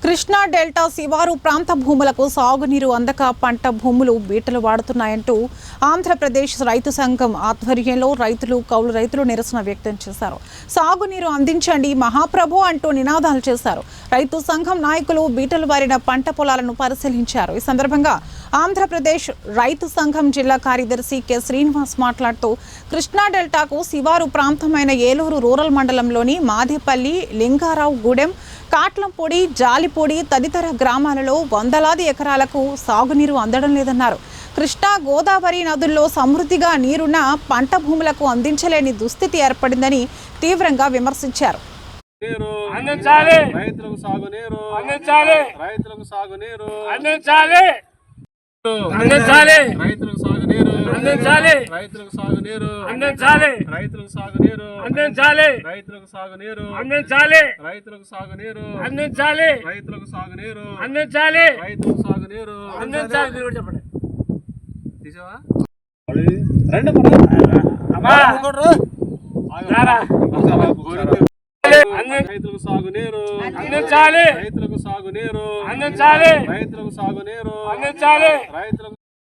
Krishna delta శివారు ప్రాంత భూములకు సాగునీరు అందక పంట భూములు బీటలు వాడుతున్నాయంటూ ఆంధ్రప్రదేశ్ రైతు సంఘం ఆధ్వర్యంలో రైతులు కౌలు రైతులు నిరసన వ్యక్తం చేశారు. సాగునీరు అందించండి మహాప్రభు అంటూ నినాదాలు చేశారు. రైతు సంఘం నాయకులు బీటలు వారిన పంట పొలాలను పరిశీలించారు. ఈ సందర్భంగా ఆంధ్రప్రదేశ్ రైతు సంఘం జిల్లా కార్యదర్శి కె శ్రీనివాస్ మాట్లాడుతూ కృష్ణా డెల్టాకు శివారు ప్రాంతమైన ఏలూరు రూరల్ మండలంలోని మాదేపల్లి, లింగారావు గూడెం, కాట్లంపొడి, జాలిపొడి తదితర గ్రామాలలో వందలాది ఎకరాలకు సాగునీరు అందడం లేదన్నారు. కృష్ణా, గోదావరి నదుల్లో సమృద్ధిగా నీరున్న పంట భూములకు అందించలేని దుస్థితి ఏర్పడిందని తీవ్రంగా విమర్శించారు. రైతులకు సాగునీరు అందించాలి. రైతులకు సాగునీరు అందించాలి. రైతులకు సాగునీరు అందించాలి. రైతులకు సాగునీరు అందించాలి. రైతులకు సాగునీరు అందించాలి. రైతులకు సాగునీరు అందించాలి. రైతులకు సాగునీరు అందించాలి. రైతులకు సాగునీరు అందించాలి. రైతులకు సాగునీరు అందించాలి. చెప్పండి తీసావా రైతులకు సాగునీరు అందించాలి. రైతులకు సాగునీరు అందించాలి. రైతులకు సాగునీరు అందించాలి. రైతులకు